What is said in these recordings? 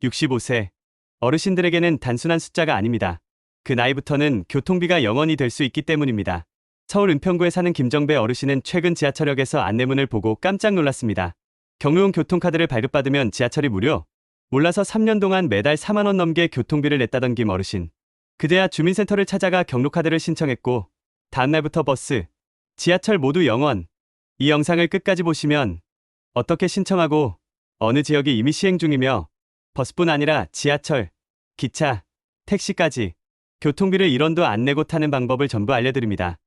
65세. 어르신들에게는 단순한 숫자가 아닙니다. 그 나이부터는 교통비가 0원이 될 수 있기 때문입니다. 서울 은평구에 사는 김정배 어르신은 최근 지하철역에서 안내문을 보고 깜짝 놀랐습니다. 경로용 교통카드를 발급받으면 지하철이 무료? 몰라서 3년 동안 매달 4만 원 넘게 교통비를 냈다던 김 어르신. 그제야 주민센터를 찾아가 경로카드를 신청했고 다음날부터 버스, 지하철 모두 0원. 이 영상을 끝까지 보시면 어떻게 신청하고 어느 지역이 이미 시행 중이며 버스뿐 아니라 지하철, 기차, 택시까지 교통비를 1원도 안 내고 타는 방법을 전부 알려드립니다.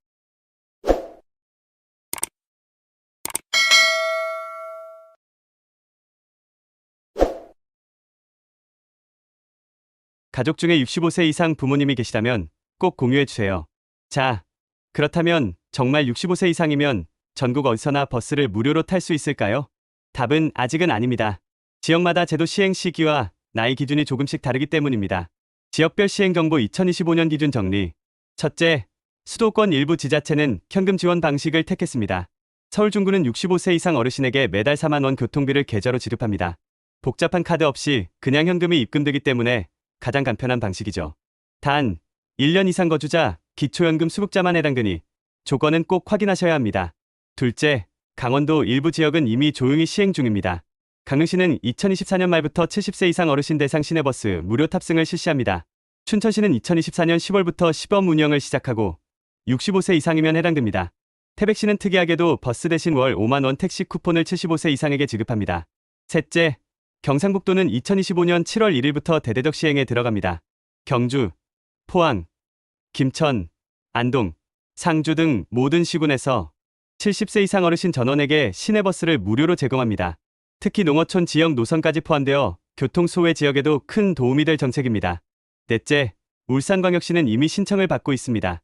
가족 중에 65세 이상 부모님이 계시다면 꼭 공유해주세요. 자, 그렇다면 정말 65세 이상이면 전국 어디서나 버스를 무료로 탈 수 있을까요? 답은 아직은 아닙니다. 지역마다 제도 시행 시기와 나이 기준이 조금씩 다르기 때문입니다. 지역별 시행정보 2025년 기준 정리. 첫째, 수도권 일부 지자체는 현금 지원 방식을 택했습니다. 서울 중구는 65세 이상 어르신에게 매달 4만 원 교통비를 계좌로 지급합니다. 복잡한 카드 없이 그냥 현금이 입금되기 때문에 가장 간편한 방식이죠. 단, 1년 이상 거주자, 기초연금 수급자만 해당되니 조건은 꼭 확인하셔야 합니다. 둘째, 강원도 일부 지역은 이미 조용히 시행 중입니다. 강릉시는 2024년 말부터 70세 이상 어르신 대상 시내버스 무료 탑승을 실시합니다. 춘천시는 2024년 10월부터 시범 운영을 시작하고 65세 이상이면 해당됩니다. 태백시는 특이하게도 버스 대신 월 5만 원 택시 쿠폰을 75세 이상에게 지급합니다. 셋째, 경상북도는 2025년 7월 1일부터 대대적 시행에 들어갑니다. 경주, 포항, 김천, 안동, 상주 등 모든 시군에서 70세 이상 어르신 전원에게 시내버스를 무료로 제공합니다. 특히 농어촌 지역 노선까지 포함되어 교통소외 지역에도 큰 도움이 될 정책입니다. 넷째, 울산광역시는 이미 신청을 받고 있습니다.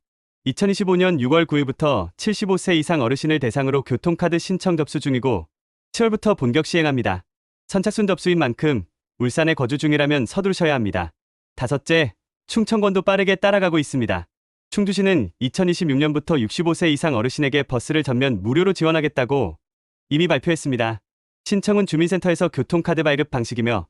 2025년 6월 9일부터 75세 이상 어르신을 대상으로 교통카드 신청 접수 중이고 7월부터 본격 시행합니다. 선착순 접수인 만큼 울산에 거주 중이라면 서두르셔야 합니다. 다섯째, 충청권도 빠르게 따라가고 있습니다. 충주시는 2026년부터 65세 이상 어르신에게 버스를 전면 무료로 지원하겠다고 이미 발표했습니다. 신청은 주민센터에서 교통카드 발급 방식이며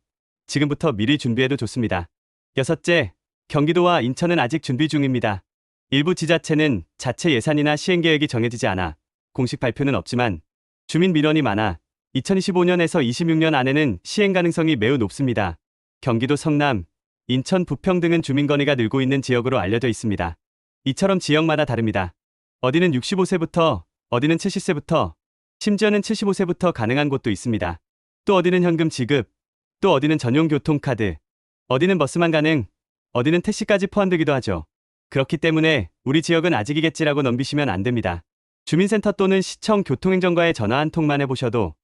지금부터 미리 준비해도 좋습니다. 여섯째, 경기도와 인천은 아직 준비 중입니다. 일부 지자체는 자체 예산이나 시행계획이 정해지지 않아 공식 발표는 없지만 주민 민원이 많아 2025년에서 26년 안에는 시행 가능성이 매우 높습니다. 경기도 성남, 인천 부평 등은 주민 건의가 늘고 있는 지역으로 알려져 있습니다. 이처럼 지역마다 다릅니다. 어디는 65세부터, 어디는 70세부터, 심지어는 75세부터 가능한 곳도 있습니다. 또 어디는 현금 지급, 또 어디는 전용 교통카드, 어디는 버스만 가능, 어디는 택시까지 포함되기도 하죠. 그렇기 때문에 우리 지역은 아직이겠지라고 넘기시면 안 됩니다. 주민센터 또는 시청 교통행정과에 전화 한 통만 해보셔도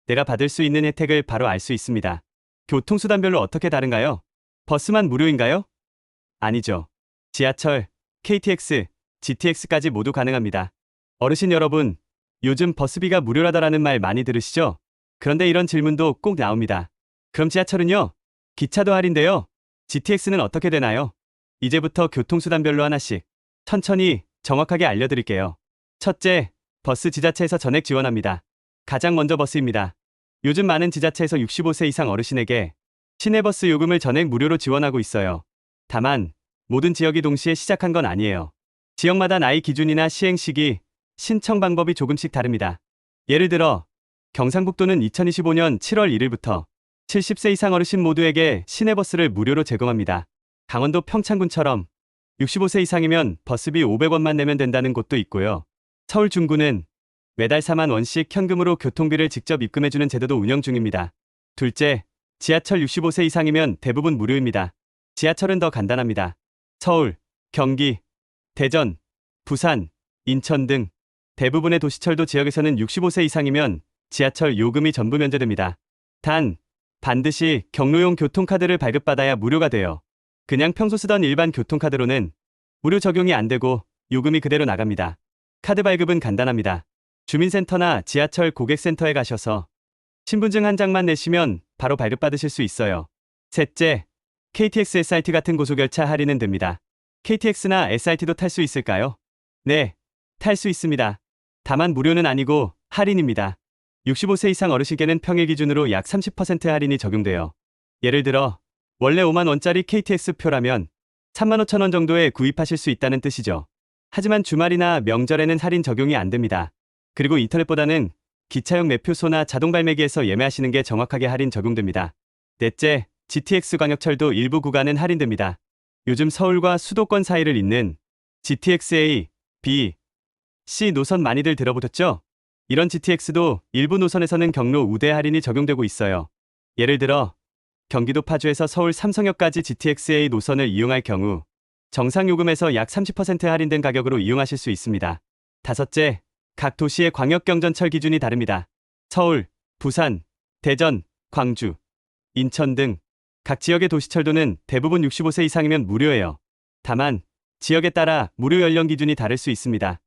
내가 받을 수 있는 혜택을 바로 알 수 있습니다. 교통수단별로 어떻게 다른가요? 버스만 무료인가요? 아니죠. 지하철, KTX, GTX까지 모두 가능합니다. 어르신 여러분, 요즘 버스비가 무료라더라는 말 많이 들으시죠? 그런데 이런 질문도 꼭 나옵니다. 그럼 지하철은요? 기차도 할인돼요? GTX는 어떻게 되나요? 이제부터 교통수단별로 하나씩 천천히 정확하게 알려드릴게요. 첫째, 버스 지자체에서 전액 지원합니다. 가장 먼저 버스입니다. 요즘 많은 지자체에서 65세 이상 어르신에게 시내버스 요금을 전액 무료로 지원하고 있어요. 다만 모든 지역이 동시에 시작한 건 아니에요. 지역마다 나이 기준이나 시행 시기, 신청 방법이 조금씩 다릅니다. 예를 들어 경상북도는 2025년 7월 1일부터 70세 이상 어르신 모두에게 시내버스를 무료로 제공합니다. 강원도 평창군처럼 65세 이상이면 버스비 500원만 내면 된다는 곳도 있고요. 서울 중구는 매달 4만 원씩 현금으로 교통비를 직접 입금해주는 제도도 운영 중입니다. 둘째, 지하철 65세 이상이면 대부분 무료입니다. 지하철은 더 간단합니다. 서울, 경기, 대전, 부산, 인천 등 대부분의 도시철도 지역에서는 65세 이상이면 지하철 요금이 전부 면제됩니다. 단, 반드시 경로용 교통카드를 발급받아야 무료가 돼요. 그냥 평소 쓰던 일반 교통카드로는 무료 적용이 안 되고 요금이 그대로 나갑니다. 카드 발급은 간단합니다. 주민센터나 지하철 고객센터에 가셔서 신분증 한 장만 내시면 바로 발급받으실 수 있어요. 셋째, KTX, SRT 같은 고속열차 할인은 됩니다. KTX나 SRT도 탈 수 있을까요? 네, 탈 수 있습니다. 다만 무료는 아니고 할인입니다. 65세 이상 어르신께는 평일 기준으로 약 30% 할인이 적용돼요. 예를 들어 원래 5만 원짜리 KTX 표라면 3만 5천 원 정도에 구입하실 수 있다는 뜻이죠. 하지만 주말이나 명절에는 할인 적용이 안 됩니다. 그리고 인터넷보다는 기차역 매표소나 자동 발매기에서 예매하시는 게 정확하게 할인 적용됩니다. 넷째, GTX 광역철도 일부 구간은 할인됩니다. 요즘 서울과 수도권 사이를 잇는 GTX A, B, C 노선 많이들 들어보셨죠? 이런 GTX도 일부 노선에서는 경로 우대 할인이 적용되고 있어요. 예를 들어 경기도 파주에서 서울 삼성역까지 GTX A 노선을 이용할 경우 정상 요금에서 약 30% 할인된 가격으로 이용하실 수 있습니다. 다섯째, 각 도시의 광역경전철 기준이 다릅니다. 서울, 부산, 대전, 광주, 인천 등 각 지역의 도시철도는 대부분 65세 이상이면 무료예요. 다만 지역에 따라 무료 연령 기준이 다를 수 있습니다.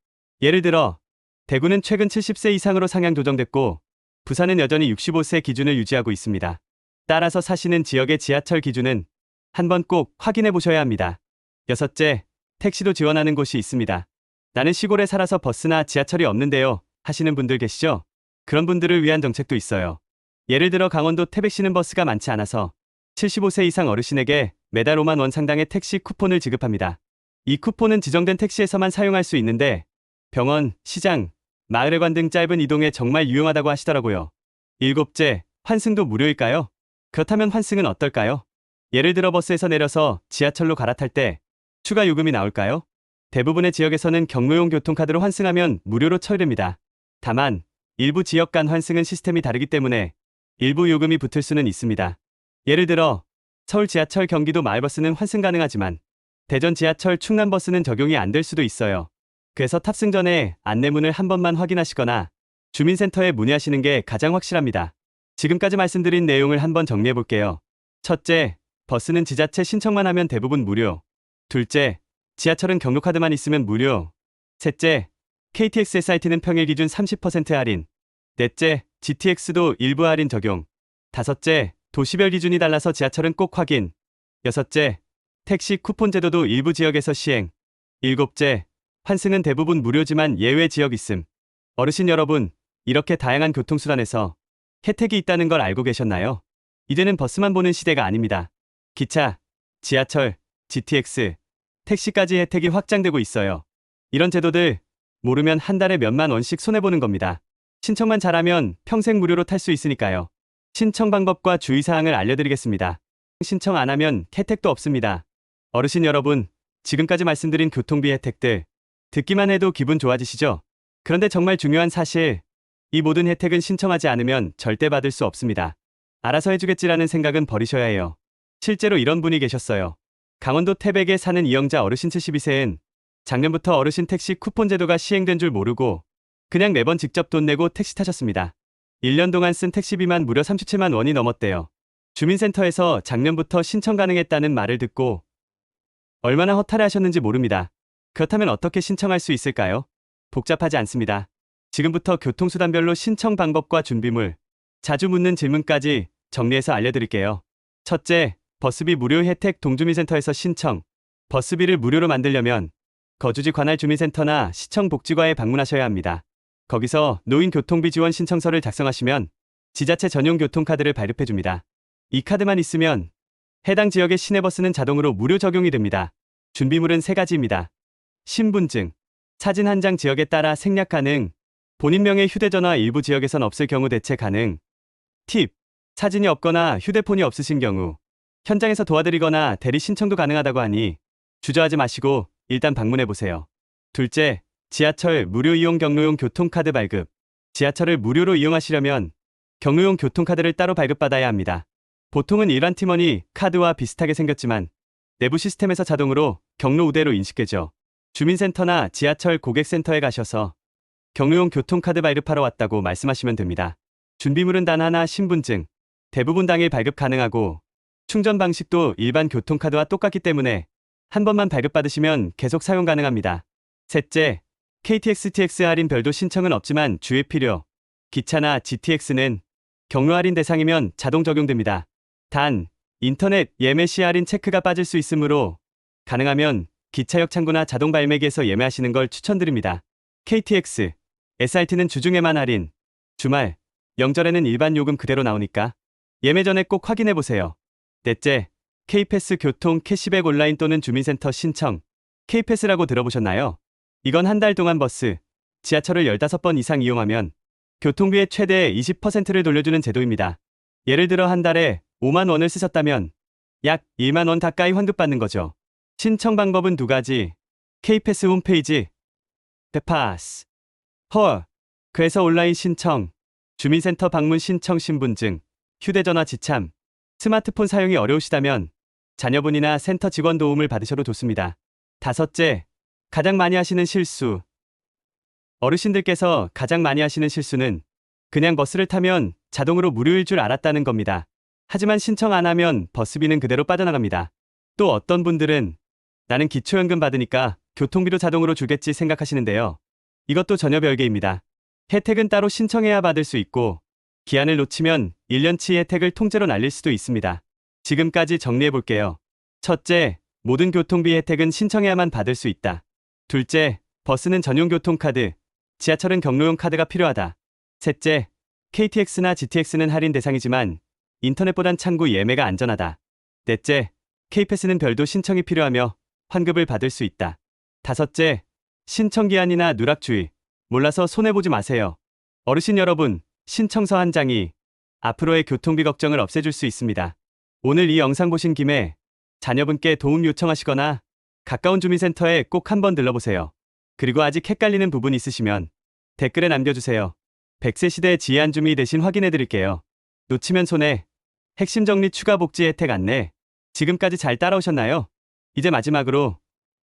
예를 들어 대구는 최근 70세 이상으로 상향 조정됐고 부산은 여전히 65세 기준을 유지하고 있습니다. 따라서 사시는 지역의 지하철 기준은 한번 꼭 확인해 보셔야 합니다. 여섯째, 택시도 지원하는 곳이 있습니다. 나는 시골에 살아서 버스나 지하철이 없는데요 하시는 분들 계시죠? 그런 분들을 위한 정책도 있어요. 예를 들어 강원도 태백시는 버스가 많지 않아서 75세 이상 어르신에게 매달 5만 원 상당의 택시 쿠폰을 지급합니다. 이 쿠폰은 지정된 택시에서만 사용할 수 있는데 병원, 시장, 마을회관 등 짧은 이동에 정말 유용하다고 하시더라고요. 일곱째, 환승도 무료일까요? 그렇다면 환승은 어떨까요? 예를 들어 버스에서 내려서 지하철로 갈아탈 때 추가 요금이 나올까요? 대부분의 지역에서는 경로용 교통카드로 환승하면 무료로 처리됩니다. 다만 일부 지역 간 환승은 시스템이 다르기 때문에 일부 요금이 붙을 수는 있습니다. 예를 들어 서울 지하철 경기도 마을버스는 환승 가능하지만 대전 지하철 충남버스는 적용이 안 될 수도 있어요. 그래서 탑승 전에 안내문을 한 번만 확인하시거나 주민센터에 문의하시는 게 가장 확실합니다. 지금까지 말씀드린 내용을 한번 정리해 볼게요. 첫째, 버스는 지자체 신청만 하면 대부분 무료. 둘째, 지하철은 경로카드만 있으면 무료. 셋째, KTX SRT는 평일 기준 30% 할인. 넷째, GTX도 일부 할인 적용. 다섯째, 도시별 기준이 달라서 지하철은 꼭 확인. 여섯째, 택시 쿠폰 제도도 일부 지역에서 시행. 일곱째, 환승은 대부분 무료지만 예외 지역 있음. 어르신 여러분, 이렇게 다양한 교통수단에서 혜택이 있다는 걸 알고 계셨나요? 이제는 버스만 보는 시대가 아닙니다. 기차, 지하철, GTX, 택시까지 혜택이 확장되고 있어요. 이런 제도들 모르면 한 달에 몇만 원씩 손해보는 겁니다. 신청만 잘하면 평생 무료로 탈 수 있으니까요. 신청 방법과 주의사항을 알려드리겠습니다. 신청 안 하면 혜택도 없습니다. 어르신 여러분, 지금까지 말씀드린 교통비 혜택들 듣기만 해도 기분 좋아지시죠? 그런데 정말 중요한 사실, 이 모든 혜택은 신청하지 않으면 절대 받을 수 없습니다. 알아서 해주겠지라는 생각은 버리셔야 해요. 실제로 이런 분이 계셨어요. 강원도 태백에 사는 이영자 어르신 72세엔 작년부터 어르신 택시 쿠폰 제도가 시행된 줄 모르고 그냥 매번 직접 돈 내고 택시 타셨습니다. 1년 동안 쓴 택시비만 무려 37만 원이 넘었대요. 주민센터에서 작년부터 신청 가능했다는 말을 듣고 얼마나 허탈해 하셨는지 모릅니다. 그렇다면 어떻게 신청할 수 있을까요? 복잡하지 않습니다. 지금부터 교통수단별로 신청 방법과 준비물, 자주 묻는 질문까지 정리해서 알려드릴게요. 첫째, 버스비 무료 혜택 동주민센터에서 신청. 버스비를 무료로 만들려면 거주지 관할 주민센터나 시청 복지과에 방문하셔야 합니다. 거기서 노인 교통비 지원 신청서를 작성하시면 지자체 전용 교통카드를 발급해줍니다. 이 카드만 있으면 해당 지역의 시내버스는 자동으로 무료 적용이 됩니다. 준비물은 3가지입니다. 신분증, 사진 한 장 지역에 따라 생략 가능, 본인 명의 휴대전화 일부 지역에선 없을 경우 대체 가능. 팁, 사진이 없거나 휴대폰이 없으신 경우 현장에서 도와드리거나 대리 신청도 가능하다고 하니 주저하지 마시고 일단 방문해보세요. 둘째, 지하철 무료 이용 경로용 교통카드 발급. 지하철을 무료로 이용하시려면 경로용 교통카드를 따로 발급받아야 합니다. 보통은 일반 팀원이 카드와 비슷하게 생겼지만 내부 시스템에서 자동으로 경로 우대로 인식되죠. 주민센터나 지하철 고객센터에 가셔서 경로용 교통카드 발급하러 왔다고 말씀하시면 됩니다. 준비물은 단 하나 신분증. 대부분 당일 발급 가능하고 충전 방식도 일반 교통카드와 똑같기 때문에 한 번만 발급받으시면 계속 사용 가능합니다. 셋째, KTX, TX 할인 별도 신청은 없지만 주의 필요. 기차나 GTX는 경로 할인 대상이면 자동 적용됩니다. 단, 인터넷 예매 시 할인 체크가 빠질 수 있으므로 가능하면 기차역 창구나 자동 발매기에서 예매하시는 걸 추천드립니다. KTX, SRT는 주중에만 할인, 주말, 명절에는 일반 요금 그대로 나오니까 예매 전에 꼭 확인해보세요. 넷째, K패스 교통 캐시백 온라인 또는 주민센터 신청. K패스라고 들어보셨나요? 이건 한 달 동안 버스, 지하철을 15번 이상 이용하면 교통비의 최대 20%를 돌려주는 제도입니다. 예를 들어 한 달에 5만 원을 쓰셨다면 약 1만 원 가까이 환급받는 거죠. 신청 방법은 두 가지. K패스 홈페이지, 페파스. 그래서 온라인 신청, 주민센터 방문 신청 신분증, 휴대전화 지참, 스마트폰 사용이 어려우시다면 자녀분이나 센터 직원 도움을 받으셔도 좋습니다. 다섯째, 가장 많이 하시는 실수. 어르신들께서 가장 많이 하시는 실수는 그냥 버스를 타면 자동으로 무료일 줄 알았다는 겁니다. 하지만 신청 안 하면 버스비는 그대로 빠져나갑니다. 또 어떤 분들은 나는 기초연금 받으니까 교통비도 자동으로 주겠지 생각하시는데요. 이것도 전혀 별개입니다. 혜택은 따로 신청해야 받을 수 있고 기한을 놓치면 1년치 혜택을 통째로 날릴 수도 있습니다. 지금까지 정리해 볼게요. 첫째, 모든 교통비 혜택은 신청해야만 받을 수 있다. 둘째, 버스는 전용 교통카드, 지하철은 경로용 카드가 필요하다. 셋째, KTX나 GTX는 할인 대상이지만 인터넷보단 창구 예매가 안전하다. 넷째, K패스는 별도 신청이 필요하며 환급을 받을 수 있다. 다섯째, 신청 기한이나 누락 주의, 몰라서 손해보지 마세요. 어르신 여러분, 신청서 한 장이 앞으로의 교통비 걱정을 없애줄 수 있습니다. 오늘 이 영상 보신 김에 자녀분께 도움 요청하시거나 가까운 주민센터에 꼭 한번 들러보세요. 그리고 아직 헷갈리는 부분 있으시면 댓글에 남겨주세요. 100세 시대 지혜한주미 대신 확인해드릴게요. 놓치면 손해. 핵심 정리 추가 복지 혜택 안내. 지금까지 잘 따라오셨나요? 이제 마지막으로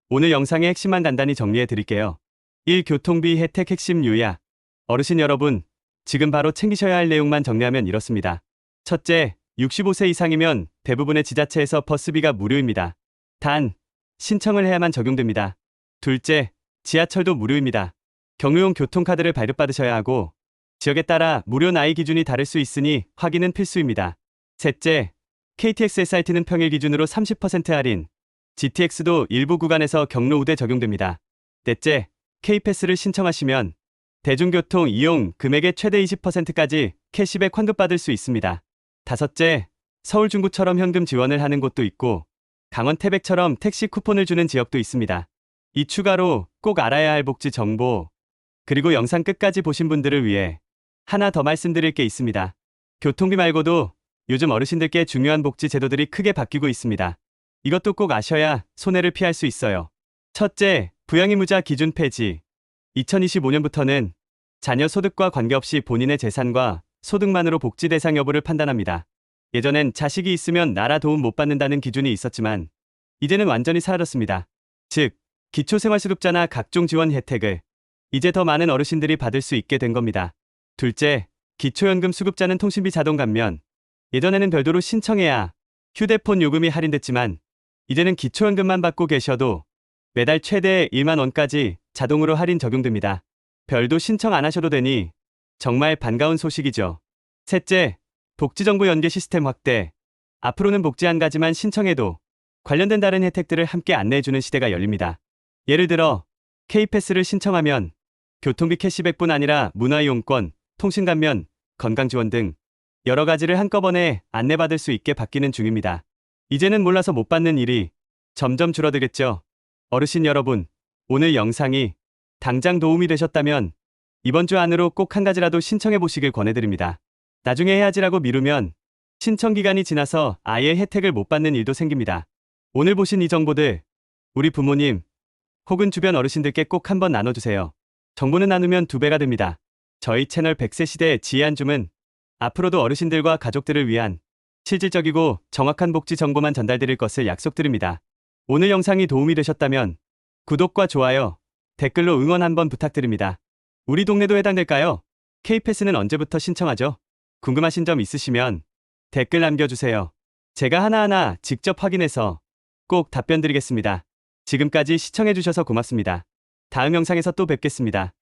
오늘 영상의 핵심만 간단히 정리해드릴게요. 1. 교통비 혜택 핵심 요약. 어르신 여러분, 지금 바로 챙기셔야 할 내용만 정리하면 이렇습니다. 첫째, 65세 이상이면 대부분의 지자체에서 버스비가 무료입니다. 단, 신청을 해야만 적용됩니다. 둘째, 지하철도 무료입니다. 경로용 교통카드를 발급받으셔야 하고 지역에 따라 무료 나이 기준이 다를 수 있으니 확인은 필수입니다. 셋째, KTX SRT는 평일 기준으로 30% 할인, GTX도 일부 구간에서 경로 우대 적용됩니다. 넷째, K패스를 신청하시면 대중교통 이용 금액의 최대 20%까지 캐시백 환급받을 수 있습니다. 다섯째, 서울 중구처럼 현금 지원을 하는 곳도 있고 강원 태백처럼 택시 쿠폰을 주는 지역도 있습니다. 이 추가로 꼭 알아야 할 복지 정보, 그리고 영상 끝까지 보신 분들을 위해 하나 더 말씀드릴 게 있습니다. 교통비 말고도 요즘 어르신들께 중요한 복지 제도들이 크게 바뀌고 있습니다. 이것도 꼭 아셔야 손해를 피할 수 있어요. 첫째, 부양의무자 기준 폐지. 2025년부터는 자녀 소득과 관계없이 본인의 재산과 소득만으로 복지 대상 여부를 판단합니다. 예전엔 자식이 있으면 나라 도움 못 받는다는 기준이 있었지만 이제는 완전히 사라졌습니다. 즉, 기초생활수급자나 각종 지원 혜택을 이제 더 많은 어르신들이 받을 수 있게 된 겁니다. 둘째, 기초연금 수급자는 통신비 자동 감면. 예전에는 별도로 신청해야 휴대폰 요금이 할인됐지만 이제는 기초연금만 받고 계셔도 매달 최대 1만 원까지 자동으로 할인 적용됩니다. 별도 신청 안 하셔도 되니 정말 반가운 소식이죠. 셋째, 복지정보 연계 시스템 확대. 앞으로는 복지 한 가지만 신청해도 관련된 다른 혜택들을 함께 안내해주는 시대가 열립니다. 예를 들어 K패스를 신청하면 교통비 캐시백뿐 아니라 문화이용권, 통신감면, 건강지원 등 여러 가지를 한꺼번에 안내받을 수 있게 바뀌는 중입니다. 이제는 몰라서 못 받는 일이 점점 줄어들겠죠. 어르신 여러분, 오늘 영상이 당장 도움이 되셨다면 이번 주 안으로 꼭 한 가지라도 신청해 보시길 권해드립니다. 나중에 해야지라고 미루면 신청 기간이 지나서 아예 혜택을 못 받는 일도 생깁니다. 오늘 보신 이 정보들 우리 부모님 혹은 주변 어르신들께 꼭 한번 나눠주세요. 정보는 나누면 2배가 됩니다. 저희 채널 100세 시대 지혜한줌은 앞으로도 어르신들과 가족들을 위한 실질적이고 정확한 복지 정보만 전달드릴 것을 약속드립니다. 오늘 영상이 도움이 되셨다면 구독과 좋아요, 댓글로 응원 한번 부탁드립니다. 우리 동네도 해당될까요? K패스는 언제부터 신청하죠? 궁금하신 점 있으시면 댓글 남겨주세요. 제가 하나하나 직접 확인해서 꼭 답변 드리겠습니다. 지금까지 시청해주셔서 고맙습니다. 다음 영상에서 또 뵙겠습니다.